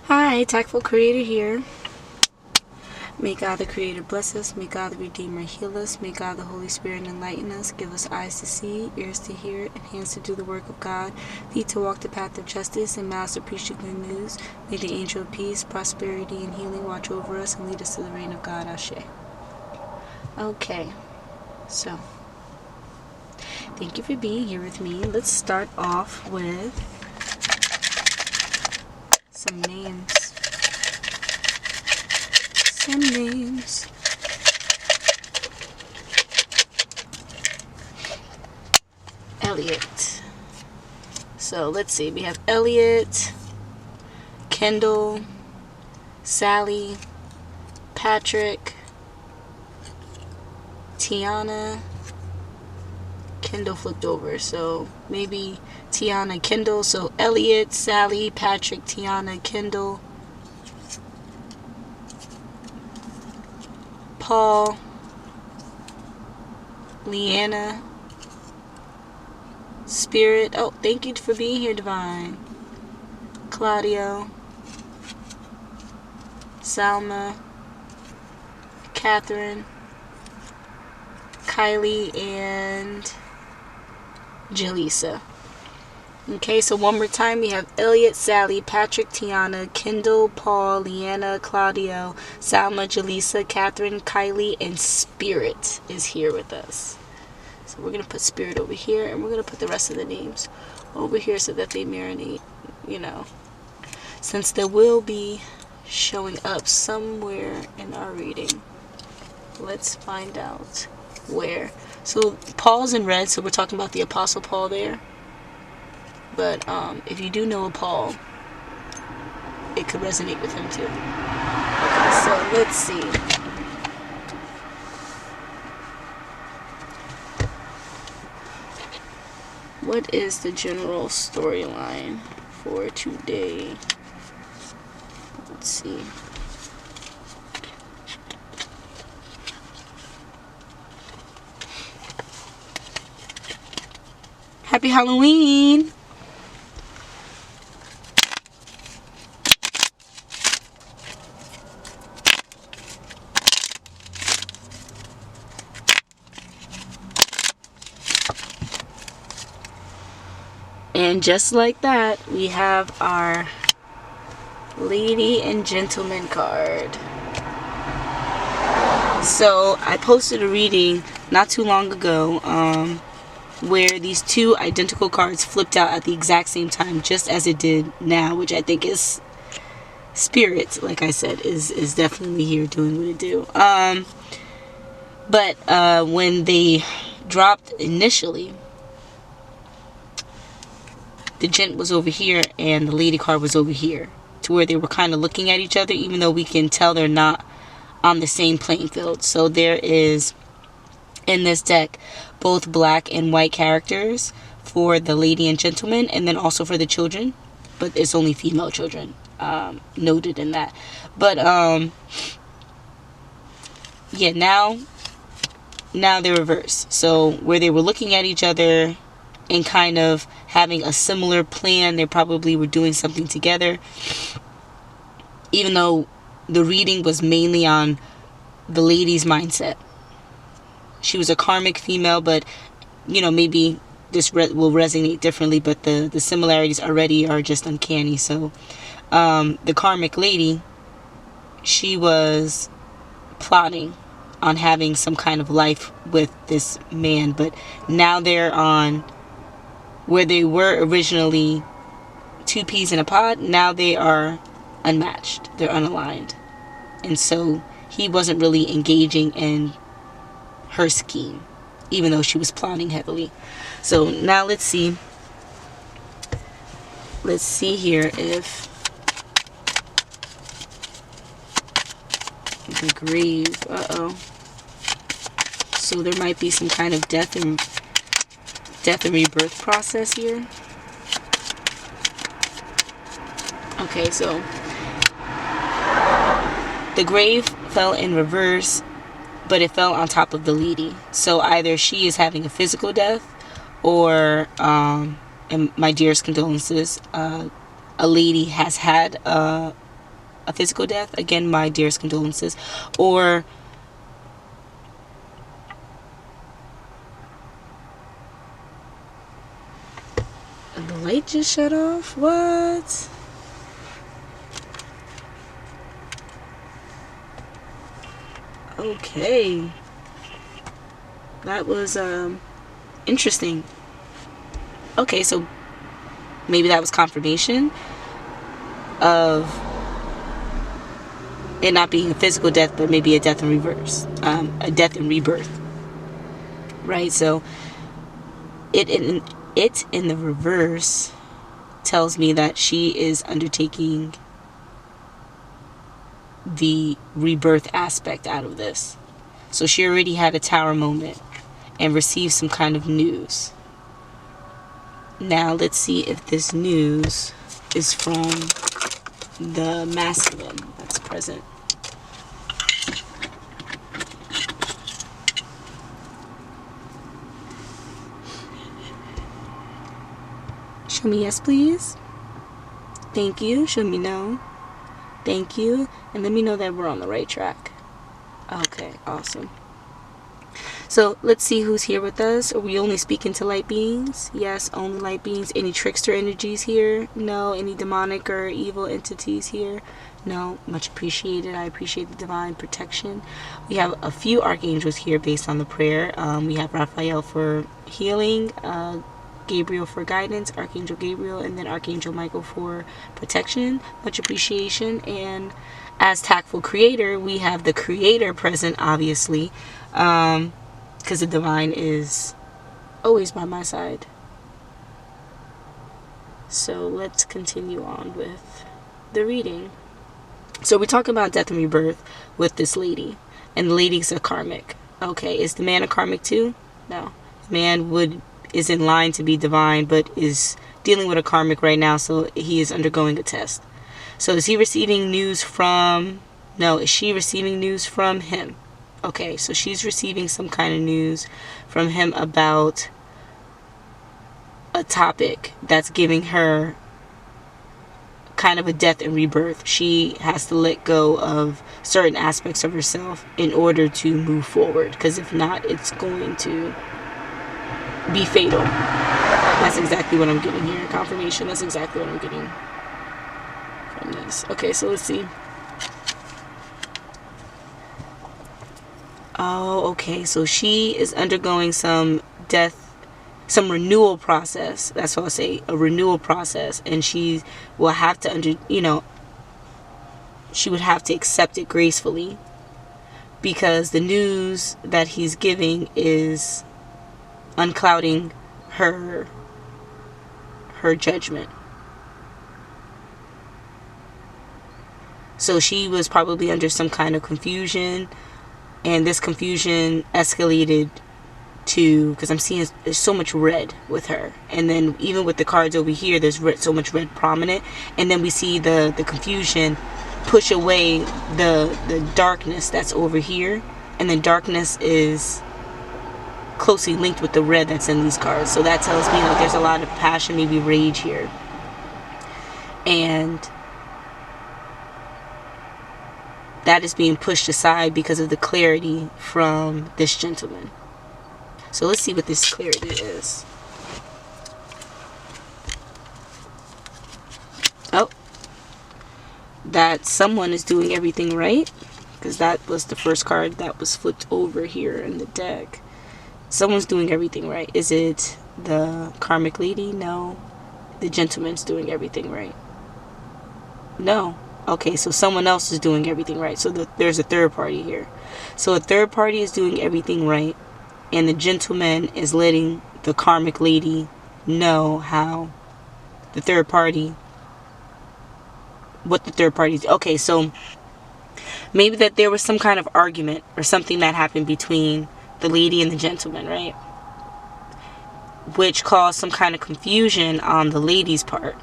Hi, TAKful Creator here. May God the Creator bless us. May God the Redeemer heal us. May God the Holy Spirit enlighten us. Give us eyes to see, ears to hear, and hands to do the work of God, feet to walk the path of justice, and mouths to preach the good news. May the angel of peace, prosperity, and healing watch over us and lead us to the reign of God. Ashe. Okay, so thank you for being here with me. Let's start off with some names. Elliot. So let's see. We have Elliot, Kendall, Sally, Patrick, Tiana. Kendall flipped over, so maybe Tiana, Kendall. So Elliot, Sally, Patrick, Tiana, Kendall, Paul, Leanna, Spirit. Oh, thank you for being here, Divine. Claudio, Salma, Catherine, Kylie, and Jaleesa. Okay, so one more time, we have Elliot, Sally, Patrick, Tiana, Kendall, Paul, Leanna, Claudio, Salma, Jaleesa, Catherine, Kylie, and Spirit is here with us. So we're going to put Spirit over here, and we're going to put the rest of the names over here so that they marinate, since they will be showing up somewhere in our reading. Let's find out where. So Paul's in red, so we're talking about the Apostle Paul there. But if you do know a Paul, it could resonate with him too. Okay, so let's see. What is the general storyline for today? Let's see. Happy Halloween! And just like that, we have our Lady and Gentleman card. So I posted a reading not too long ago where these two identical cards flipped out at the exact same time, just as it did now, which I think is Spirit, like I said, is definitely here doing what it do. But when they dropped initially, the gent was over here and the lady card was over here, to where they were kind of looking at each other, even though we can tell they're not on the same playing field. So there is in this deck both black and white characters for the lady and gentleman, and then also for the children, but it's only female children noted in that. But yeah, now they're reversed. So where they were looking at each other and kind of having a similar plan, they probably were doing something together, even though the reading was mainly on the lady's mindset. She was a karmic female, but maybe this will resonate differently, but the similarities already are just uncanny. So the karmic lady, she was plotting on having some kind of life with this man, but now they're on where they were originally two peas in a pod. Now they are unmatched. They're unaligned. And so he wasn't really engaging in her scheme, even though she was plotting heavily. So now let's see here if the grave, so there might be some kind of death and rebirth process here. Okay, so the grave fell in reverse, but it fell on top of the lady. So either she is having a physical death, or and my dearest condolences, a lady has had a a physical death, again, my dearest condolences. Or the light just shut off. What? Okay. That was interesting. Okay, so maybe that was confirmation of it not being a physical death, but maybe a death in reverse, a death in rebirth, right? So it in the reverse tells me that she is undertaking the rebirth aspect out of this. So she already had a tower moment and received some kind of news. Now let's see if this news is from the masculine that's present. Show me yes, please. Thank you. Show me no. Thank you. And let me know that we're on the right track. Okay, awesome. So let's see who's here with us. Are we only speaking to light beings? Yes, only light beings. Any trickster energies here? No. Any demonic or evil entities here? No. Much appreciated. I appreciate the divine protection. We have a few archangels here based on the prayer. We have Raphael for healing, Gabriel for guidance, Archangel Gabriel, and then Archangel Michael for protection. Much appreciation. And as TAKful Creator, we have the Creator present, obviously, because the divine is always by my side. So let's continue on with the reading. So we're talking about death and rebirth with this lady, and the lady's a karmic. Okay, is the man a karmic too? No. The man is in line to be divine, but is dealing with a karmic right now, so he is undergoing a test. So is he receiving news from... No, is she receiving news from him? Okay, so she's receiving some kind of news from him about a topic that's giving her kind of a death and rebirth. She has to let go of certain aspects of herself in order to move forward, because if not, it's going to be fatal. That's exactly what I'm getting here. Confirmation. That's exactly what I'm getting from this. Okay, so let's see. Oh, okay. So she is undergoing some death, some renewal process. That's what I'll say. A renewal process. And she will have to she would have to accept it gracefully, because the news that he's giving is unclouding her judgment. So she was probably under some kind of confusion, and this confusion escalated to, because I'm seeing there's so much red with her, and then even with the cards over here, there's so much red prominent, and then we see the confusion push away the darkness that's over here, and the darkness is closely linked with the red that's in these cards. So that tells me like there's a lot of passion, maybe rage here, and that is being pushed aside because of the clarity from this gentleman. So let's see what this clarity is. Oh, that someone is doing everything right, because that was the first card that was flipped over here in the deck. Someone's doing everything right. Is it the karmic lady? No. The gentleman's doing everything right. No. Okay, so someone else is doing everything right. So there's a third party here. So a third party is doing everything right, and the gentleman is letting the karmic lady know how the third party, what the third party... Okay, so maybe that there was some kind of argument or something that happened between the lady and the gentleman, right? Which caused some kind of confusion on the lady's part,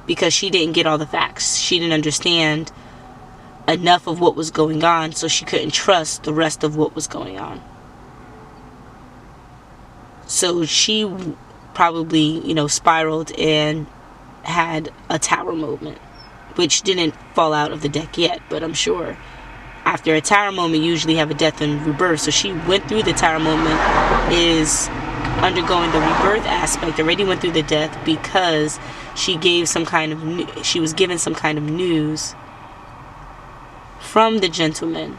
because she didn't get all the facts. She didn't understand enough of what was going on, so she couldn't trust the rest of what was going on. So she probably, spiraled and had a tower moment, which didn't fall out of the deck yet, but I'm sure after a tower moment you usually have a death and rebirth. So she went through the tower moment, is undergoing the rebirth aspect, already went through the death, because she gave some kind of she was given some kind of news from the gentleman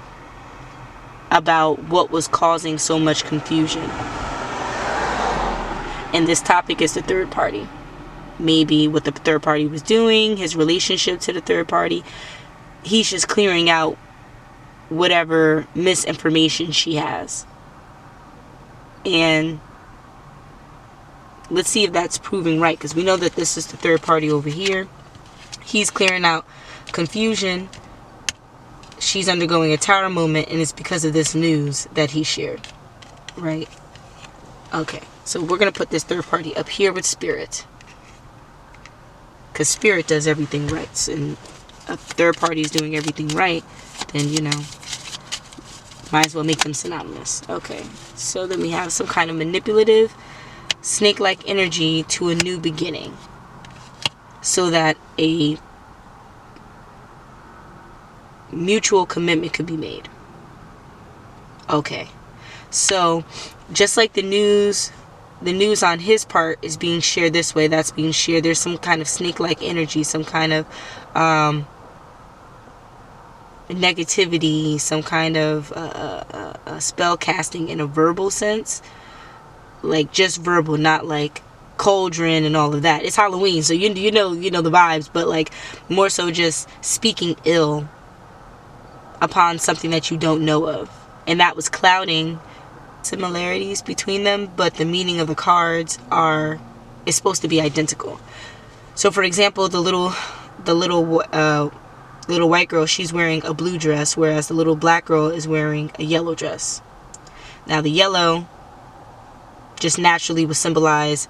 about what was causing so much confusion. And this topic is the third party. Maybe what the third party was doing, his relationship to the third party. He's just clearing out whatever misinformation she has. And let's see if that's proving right, because we know that this is the third party over here. He's clearing out confusion. She's undergoing a tower moment, and it's because of this news that he shared. Right? Okay. So we're going to put this third party up here with Spirit, because Spirit does everything right. And a third party is doing everything right, then, you know, might as well make them synonymous. Okay. So then we have some kind of manipulative, snake-like energy to a new beginning, so that a mutual commitment could be made. Okay. So just like the news on his part is being shared this way, that's being shared. There's some kind of snake-like energy, some kind of negativity, some kind of spell casting in a verbal sense, like just verbal, not like cauldron and all of that. It's Halloween, so you know the vibes, but like more so just speaking ill upon something that you don't know of, and that was clouding similarities between them, but the meaning of the cards is supposed to be identical. So for example, the little white girl, she's wearing a blue dress, whereas the little black girl is wearing a yellow dress. Now the yellow just naturally would symbolize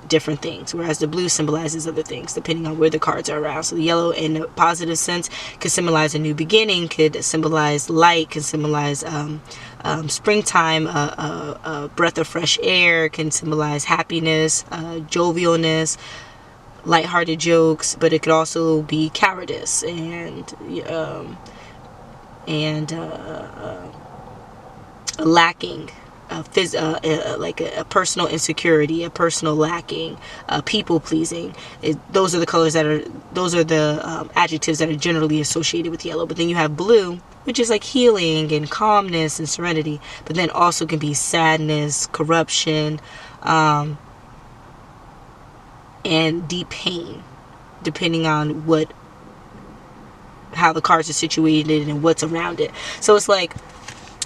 different things, whereas the blue symbolizes other things depending on where the cards are around. So the yellow in a positive sense could symbolize a new beginning, could symbolize light, can symbolize springtime, a breath of fresh air, can symbolize happiness, jovialness, lighthearted jokes, but it could also be cowardice and lacking, like a personal insecurity, a personal lacking, people pleasing. Those are the colors those are the adjectives that are generally associated with yellow. But then you have blue, which is like healing and calmness and serenity, but then also can be sadness, corruption, and deep pain, depending on how the cards are situated and what's around it. So it's like,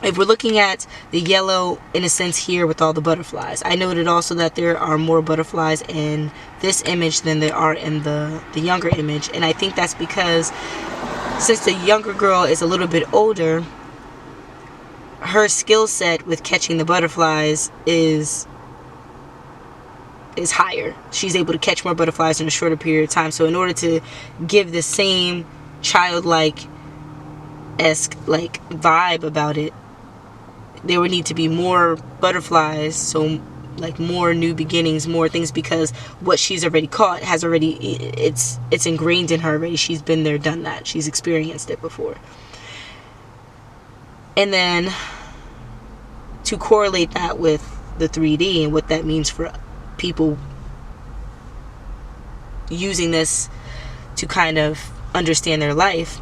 if we're looking at the yellow in a sense here with all the butterflies, I noted also that there are more butterflies in this image than there are in the younger image. And I think that's because since the younger girl is a little bit older, her skill set with catching the butterflies is higher. She's able to catch more butterflies in a shorter period of time. So in order to give the same childlike-esque like vibe about it, there would need to be more butterflies, so like more new beginnings, more things, because what she's already caught it's ingrained in her already. She's been there, done that. She's experienced it before. And then to correlate that with the 3D and what that means for people using this to kind of understand their life,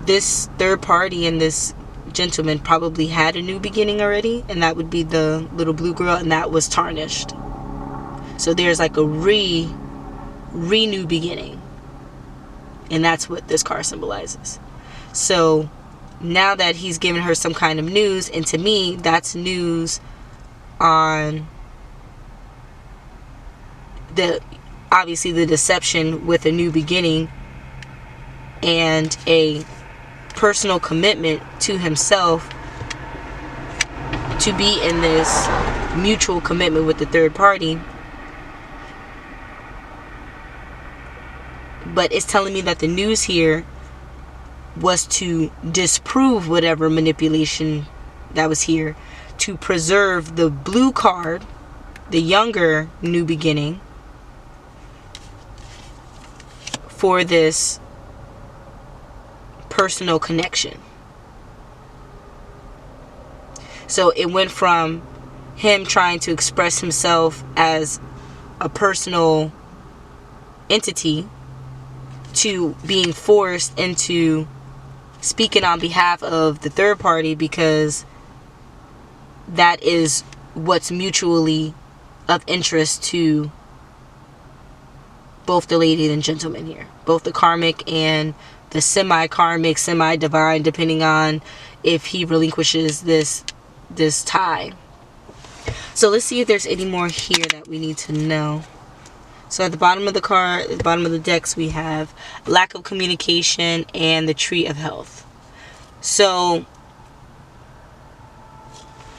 this third party and this gentleman probably had a new beginning already, and that would be the little blue girl, and that was tarnished. So there's like a new beginning, and that's what this card symbolizes. So now that he's given her some kind of news, and to me that's news on obviously the deception with a new beginning and a personal commitment to himself to be in this mutual commitment with the third party. But it's telling me that the news here was to disprove whatever manipulation that was here, to preserve the blue card, the younger new beginning, for this personal connection. So it went from him trying to express himself as a personal entity to being forced into speaking on behalf of the third party, because that is what's mutually of interest to both the lady and gentleman here, both the karmic and the semi-karmic, semi-divine, depending on if he relinquishes this tie. So let's see if there's any more here that we need to know. So at the bottom of the card, at the bottom of the decks, we have lack of communication and the tree of health. So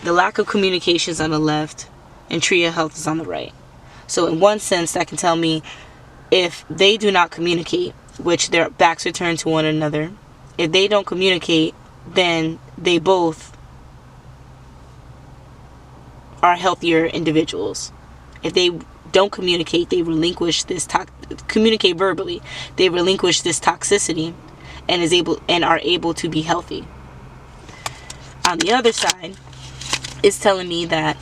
the lack of communication is on the left and tree of health is on the right. So in one sense, that can tell me if they do not communicate, which their backs are turned to one another, if they don't communicate, then they both are healthier individuals. If they don't communicate, they relinquish this communicate verbally, they relinquish this toxicity and are able to be healthy. On the other side, it's telling me that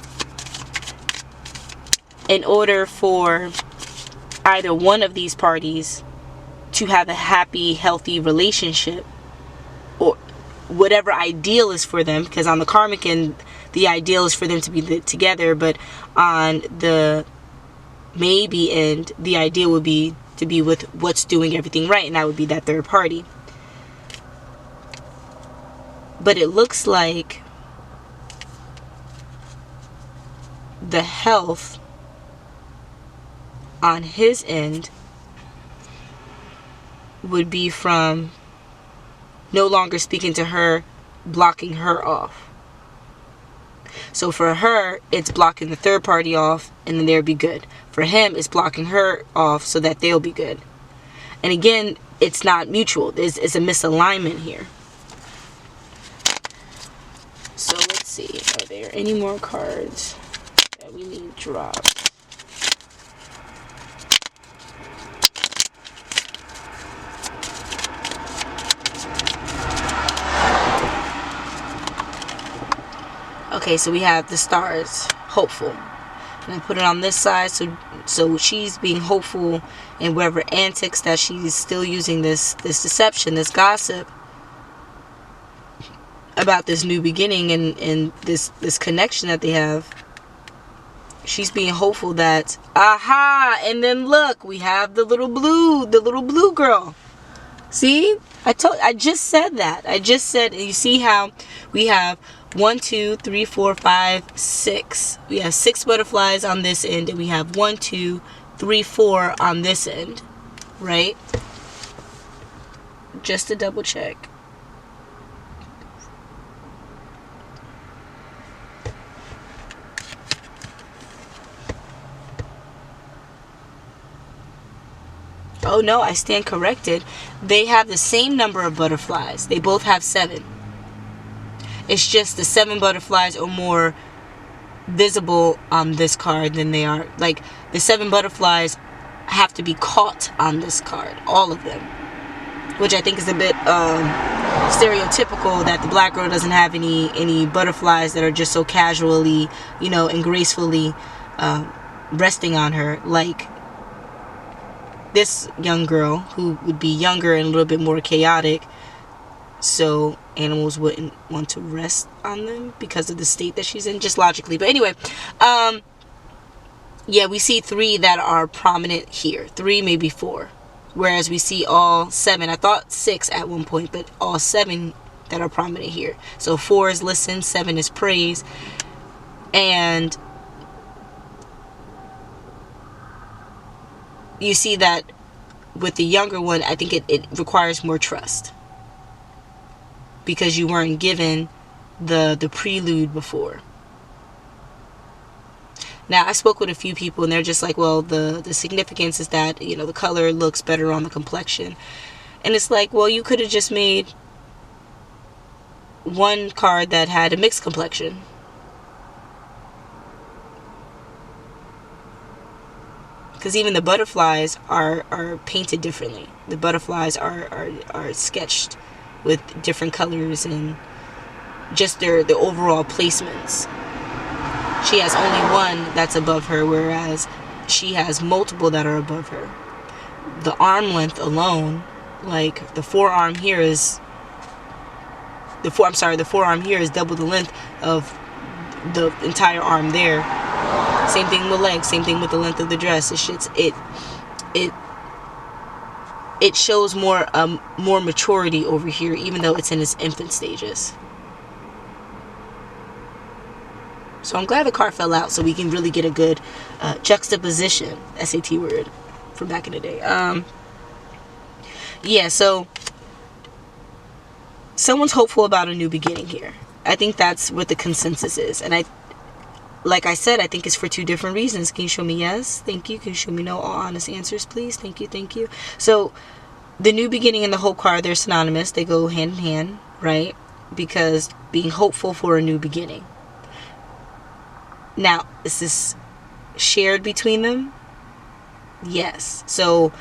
in order for either one of these parties to have a happy, healthy relationship, or whatever ideal is for them, because on the karmic end, the ideal is for them to be together, but on the maybe end, the ideal would be to be with what's doing everything right, and that would be that third party. But it looks like the health on his end would be from no longer speaking to her, blocking her off. So for her, it's blocking the third party off, and then they'll be good. For him, it's blocking her off so that they'll be good. And again, it's not mutual. It's a misalignment here. So let's see. Are there any more cards that we need dropped? Okay, so we have the stars, hopeful. And I put it on this side, so she's being hopeful in whatever antics that she's still using this deception, this gossip about this new beginning and this connection that they have. She's being hopeful that, aha, and then look, we have the little blue girl. See? I just said that. I just said, you see how we have 1, 2, 3, 4, 5, 6. We have 6 butterflies on this end, and we have 1, 2, 3, 4 on this end, right? Just to double check. Oh no, I stand corrected. They have the same number of butterflies. They both have 7. It's just the 7 butterflies are more visible on this card than they are. Like, the 7 butterflies have to be caught on this card. All of them. Which I think is a bit stereotypical, that the black girl doesn't have any butterflies that are just so casually, and gracefully resting on her. Like this young girl, who would be younger and a little bit more chaotic, so animals wouldn't want to rest on them because of the state that she's in, just logically. But anyway, yeah, we see 3 that are prominent here. 3, maybe 4. Whereas we see all 7. I thought 6 at one point, but all 7 that are prominent here. So 4 is listen, 7 is praise. And you see that with the younger one, I think it requires more trust, because you weren't given the prelude before. Now, I spoke with a few people, and they're just like, well, the significance is that, the color looks better on the complexion. And it's like, well, you could have just made one card that had a mixed complexion. Because even the butterflies are painted differently. The butterflies are sketched with different colors and just the overall placements. She has only one that's above her, whereas she has multiple that are above her. The arm length alone, like the forearm here is the forearm here is double the length of the entire arm there. Same thing with legs, same thing with the length of the dress. It shows more maturity over here, even though it's in its infant stages. So I'm glad the card fell out, so we can really get a good juxtaposition, SAT word, from back in the day. Yeah, so someone's hopeful about a new beginning here. I think that's what the consensus is. And like I said, I think it's for two different reasons. Can you show me yes? Thank you. Can you show me no? All honest answers, please. Thank you. Thank you. So the new beginning and the hope card, they're synonymous. They go hand in hand, right? Because being hopeful for a new beginning. Now, is this shared between them? Yes. So,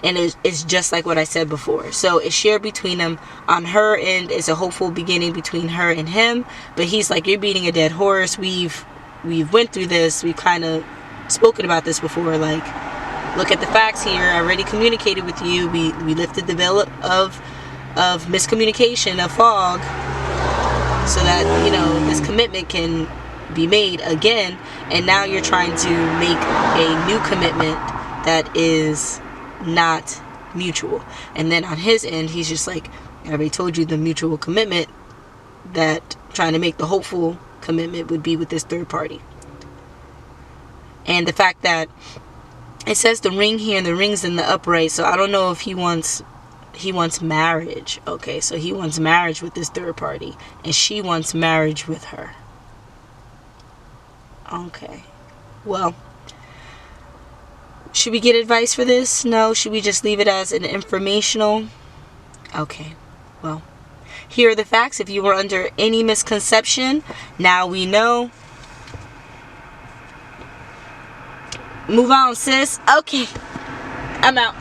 and it's just like what I said before. So it's shared between them. On her end, it's a hopeful beginning between her and him. But he's like, you're beating a dead horse. We've went through this. We've kind of spoken about this before. Like, look at the facts here. I already communicated with you. We lifted the veil of miscommunication, of fog, so that, you know, this commitment can be made again. And now you're trying to make a new commitment that is not mutual. And then on his end, he's just like, I already told you the mutual commitment, that trying to make the hopeful commitment would be with this third party. And the fact that it says the ring here and the ring's in the upright, so I don't know if he wants marriage. Okay, so he wants marriage with this third party, and she wants marriage with her. Okay, well, should we get advice for this? No. Should we just leave it as an informational? Okay, well, here are the facts. If you were under any misconception, now we know. Move on, sis. Okay, I'm out.